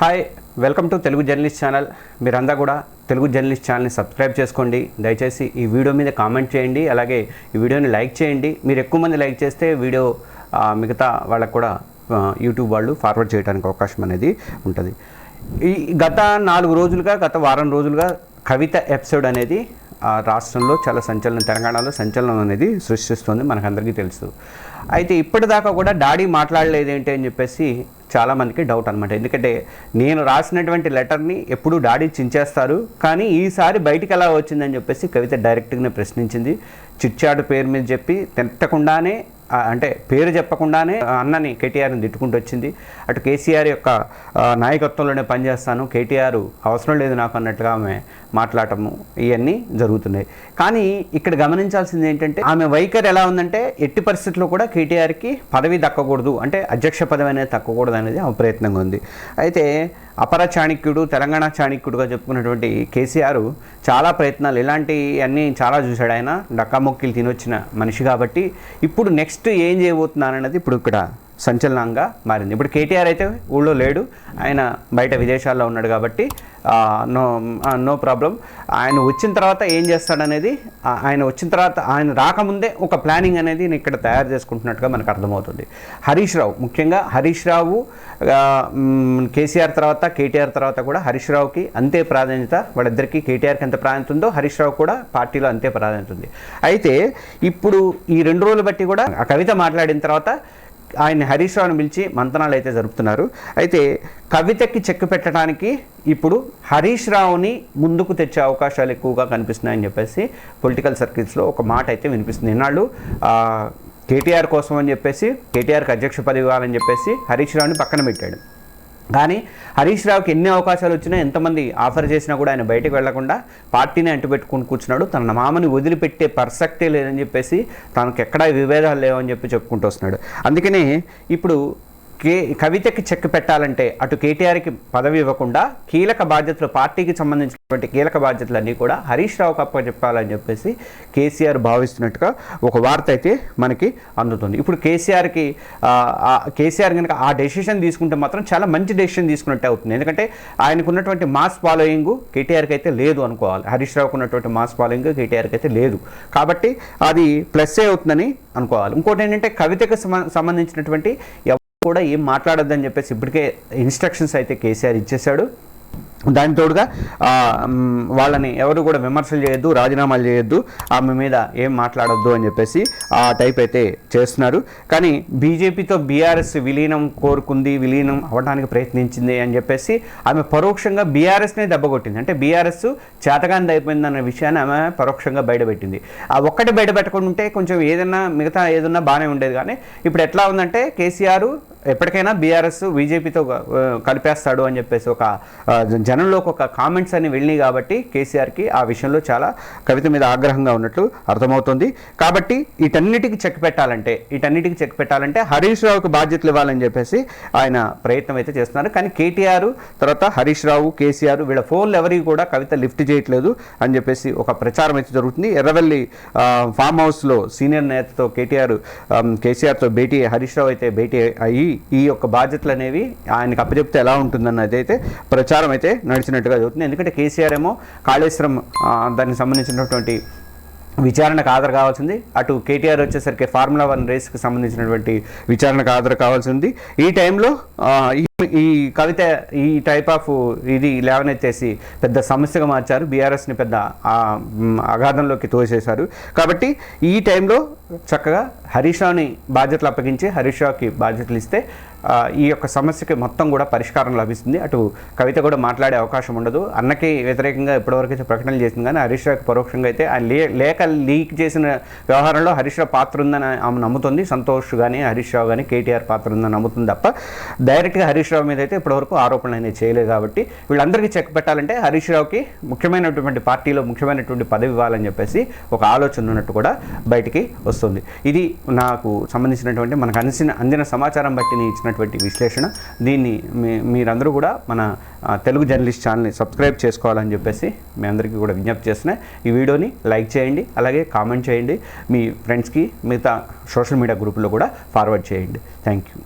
Hi, welcome to Telugu journalist channel. మీరంతా కూడా Telugu journalist ఛానల్ని సబ్స్క్రైబ్ చేసుకోండి. దయచేసి ఈ వీడియో మీద కామెంట్ చేయండి, అలాగే ఈ వీడియోని లైక్ చేయండి. మీరు ఎక్కువ మంది లైక్ చేస్తే వీడియో మిగతా వాళ్ళకు కూడా యూట్యూబ్ వాళ్ళు ఫార్వర్డ్ చేయడానికి అవకాశం అనేది ఉంటుంది. ఈ గత 4 రోజులుగా, గత వారం రోజులుగా కవిత ఎపిసోడ్ అనేది రాష్ట్రంలో చాలా సంచలనం, తెలంగాణలో సంచలనం అనేది సృష్టిస్తుంది, మనకందరికీ తెలుసు. అయితే ఇప్పటిదాకా కూడా డాడీ మాట్లాడలేదేంటి అని చెప్పేసి చాలామందికి డౌట్ అనమాట. ఎందుకంటే నేను రాసినటువంటి లెటర్ని ఎప్పుడు డాడీ చించేస్తారు, కానీ ఈసారి బయటికి ఎలా వచ్చిందని చెప్పేసి కవిత డైరెక్ట్గానే ప్రశ్నించింది. చిట్చాడు పేరు మీద చెప్పి తిట్టకుండానే, అంటే పేరు చెప్పకుండానే అన్నని కేటీఆర్ని తిట్టుకుంటూ వచ్చింది. అటు కేసీఆర్ యొక్క నాయకత్వంలోనే పనిచేస్తాను, కేటీఆర్ అవసరం లేదు నాకు అన్నట్లుగా ఆమె మాట్లాడటము ఇవన్నీ జరుగుతున్నాయి. కానీ ఇక్కడ గమనించాల్సింది ఏంటంటే ఆమె వైఖరి ఎలా ఉందంటే ఎట్టి పరిస్థితుల్లో కూడా కేటీఆర్కి పదవి దక్కకూడదు, అంటే అధ్యక్ష పదవి అనేది దక్కకూడదు అనేది ఆమె ప్రయత్నంగా ఉంది. అయితే అపర చాణక్యుడు, తెలంగాణ చాణక్యుడుగా చెప్పుకున్నటువంటి కేసీఆర్ చాలా ప్రయత్నాలు, ఇలాంటివన్నీ చాలా చూశాడు. ఆయన డక్కామొక్కిలు తినొచ్చిన మనిషి కాబట్టి ఇప్పుడు నెక్స్ట్ ఏం చేయబోతున్నారన్నది ఇప్పుడు ఇక్కడ సంచలనంగా మారింది. ఇప్పుడు కేటీఆర్ అయితే ఊళ్ళో లేడు, ఆయన బయట విదేశాల్లో ఉన్నాడు కాబట్టి నో ప్రాబ్లం. ఆయన వచ్చిన తర్వాత ఏం చేస్తాడనేది, ఆయన వచ్చిన తర్వాత, ఆయన రాకముందే ఒక ప్లానింగ్ అనేది ఇక్కడ తయారు చేసుకుంటున్నట్టుగా మనకు అర్థమవుతుంది. హరీష్ రావు, ముఖ్యంగా హరీష్ రావు కేసీఆర్ తర్వాత, కేటీఆర్ తర్వాత కూడా హరీష్ రావుకి అంతే ప్రాధాన్యత. వాళ్ళిద్దరికీ కేటీఆర్కి ఎంత ప్రాధాన్యత ఉందో హరీష్ రావు కూడా పార్టీలో అంతే ప్రాధాన్యత ఉంది. అయితే ఇప్పుడు ఈ 2 రోజులు బట్టి కూడా ఆ కవిత మాట్లాడిన తర్వాత ఆయన హరీష్ రావుని పిలిచి మంతనాలు అయితే జరుపుతున్నారు. అయితే కవితకి చెక్ పెట్టడానికి ఇప్పుడు హరీష్ రావుని ముందుకు తెచ్చే అవకాశాలు ఎక్కువగా కనిపిస్తున్నాయని చెప్పేసి పొలిటికల్ సర్కిల్స్లో ఒక మాట అయితే వినిపిస్తుంది. ఇన్నాళ్ళు కేటీఆర్ కోసం అని చెప్పేసి, కేటీఆర్కి అధ్యక్ష పదవి ఇవ్వాలని చెప్పేసి హరీష్ రావుని పక్కన పెట్టాడు. కానీ హరీష్ రావుకి ఎన్ని అవకాశాలు వచ్చినా, ఎంతమంది ఆఫర్ చేసినా కూడా ఆయన బయటకు వెళ్లకుండా పార్టీని అంటుపెట్టుకుని కూర్చున్నాడు. తన మామని వదిలిపెట్టే పర్సెక్టే లేదని చెప్పేసి, తనకు ఎక్కడా విభేదాలు లేవని చెప్పి చెప్పుకుంటూ వస్తున్నాడు. అందుకనే ఇప్పుడు కవితకి చెక్ పెట్టాలంటే అటు కేటీఆర్కి పదవి ఇవ్వకుండా కీలక బాధ్యతలు, పార్టీకి సంబంధించినటువంటి కీలక బాధ్యతలన్నీ కూడా హరీష్ రావుకి అప్పచెప్పాలని చెప్పేసి కేసీఆర్ భావిస్తున్నట్టుగా ఒక వార్త అయితే మనకి అందుతుంది. ఇప్పుడు కేసీఆర్ కనుక ఆ డెసిషన్ తీసుకుంటే మాత్రం చాలా మంచి డెసిషన్ తీసుకున్నట్టే అవుతుంది. ఎందుకంటే ఆయనకు ఉన్నటువంటి మాస్ ఫాలోయింగ్ కేటీఆర్కి అయితే లేదు అనుకోవాలి. హరీష్ రావుకు ఉన్నటువంటి మాస్ ఫాలోయింగ్ కేటీఆర్కి అయితే లేదు, కాబట్టి అది ప్లస్ అవుతుందని అనుకోవాలి. ఇంకోటి ఏంటంటే కవితకు సంబంధించినటువంటి కూడా ఏం మాట్లాడొద్దని చెప్పేసి ఇప్పటికే ఇన్స్ట్రక్షన్స్ అయితే కేసీఆర్ ఇచ్చేశాడు. దాని తోడుగా వాళ్ళని ఎవరు కూడా విమర్శలు చేయొద్దు, రాజీనామాలు చేయొద్దు, ఆమె మీద ఏం మాట్లాడొద్దు అని చెప్పేసి ఆ టైప్ అయితే చేస్తున్నారు. కానీ బీజేపీతో బీఆర్ఎస్ విలీనం కోరుకుంది, విలీనం అవ్వడానికి ప్రయత్నించింది అని చెప్పేసి ఆమె పరోక్షంగా బీఆర్ఎస్నే దెబ్బకొట్టింది. అంటే బీఆర్ఎస్ చేతగానిది అయిపోయిందన్న విషయాన్ని ఆమె పరోక్షంగా బయటపెట్టింది. ఆ ఒక్కటి బయట పెట్టకుంటే కొంచెం ఏదన్నా మిగతా ఏదన్నా బాగానే ఉండేది. కానీ ఇప్పుడు ఎట్లా ఉందంటే కేసీఆర్ ఎప్పటికైనా బీఆర్ఎస్ బీజేపీతో కలిపేస్తాడు అని చెప్పేసి ఒక జనంలోకి ఒక కామెంట్స్ అని వెళ్ళినాయి. కాబట్టి కేసీఆర్కి ఆ విషయంలో చాలా కవిత మీద ఆగ్రహంగా ఉన్నట్లు అర్థమవుతుంది. కాబట్టి వీటన్నిటికి చెక్ పెట్టాలంటే హరీష్ రావుకి బాధ్యతలు ఇవ్వాలని చెప్పేసి ఆయన ప్రయత్నం అయితే చేస్తున్నారు. కానీ కేటీఆర్ తర్వాత హరీష్ రావు, కేసీఆర్ వీళ్ళ ఫోన్లు ఎవరికి కూడా కవిత లిఫ్ట్ చేయట్లేదు అని చెప్పేసి ఒక ప్రచారం అయితే జరుగుతుంది. ఎర్రవెల్లి ఫామ్ హౌస్లో సీనియర్ నేతతో కేసీఆర్తో భేటీ, హరీష్ రావు అయితే భేటీ అయ్యి ఈ యొక్క బాధ్యతలు అనేవి ఆయనకు అప్పచెప్తే ఎలా ఉంటుందన్నది అయితే ప్రచారం అయితే నడిచినట్టుగా జరుగుతుంది. ఎందుకంటే కేసీఆర్ ఏమో కాళేశ్వరం దానికి సంబంధించినటువంటి విచారణకు హాజరు కావాల్సింది, అటు కేటీఆర్ వచ్చేసరికి ఫార్ములా 1 రేస్కి సంబంధించినటువంటి విచారణకు హాజరు కావాల్సింది. ఈ టైంలో ఈ కవిత ఈ టైప్ ఆఫ్ ఇది లేవనెత్తేసి పెద్ద సమస్యగా మార్చారు, బీఆర్ఎస్ని పెద్ద అగాధంలోకి తోసేశారు. కాబట్టి ఈ టైంలో చక్కగా హరీష్ రావుని బాధ్యతలు అప్పగించి హరీష్ రావుకి బాధ్యతలు ఇస్తే ఈ యొక్క సమస్యకి మొత్తం కూడా పరిష్కారం లభిస్తుంది. అటు కవిత కూడా మాట్లాడే అవకాశం ఉండదు. అన్నకి వ్యతిరేకంగా ఇప్పటివరకు అయితే ప్రకటనలు చేసింది, కానీ హరీష్ రావుకి పరోక్షంగా అయితే ఆయన లేఖ లీక్ చేసిన వ్యవహారంలో హరీష్ రావు పాత్ర ఉందని ఆమె నమ్ముతుంది. సంతోష్ కానీ హరీష్ రావు కానీ కేటీఆర్ పాత్ర ఉందని నమ్ముతుంది తప్ప డైరెక్ట్గా హరీష్ రావు మీద అయితే ఇప్పటివరకు ఆరోపణలు అనేది చేయలేదు. కాబట్టి వీళ్ళందరికీ చెక్ పెట్టాలంటే హరీష్ రావుకి ముఖ్యమైనటువంటి పార్టీలో ముఖ్యమైనటువంటి పదవి ఇవ్వాలని చెప్పేసి ఒక ఆలోచన ఉన్నట్టు కూడా బయటికి వస్తుంది. ఇది నాకు సంబంధించినటువంటి మనకు అందిన సమాచారం బట్టి ఇచ్చినటువంటి విశ్లేషణ. దీన్ని మీరందరూ కూడా మన తెలుగు జర్నలిస్ట్ ఛానల్ని సబ్స్క్రైబ్ చేసుకోవాలని చెప్పేసి మీ అందరికీ కూడా విజ్ఞప్తి చేస్తున్నాయి. ఈ వీడియోని లైక్ చేయండి, అలాగే కామెంట్ చేయండి, మీ ఫ్రెండ్స్కి మిగతా సోషల్ మీడియా గ్రూపుల్లో కూడా ఫార్వర్డ్ చేయండి. Thank you.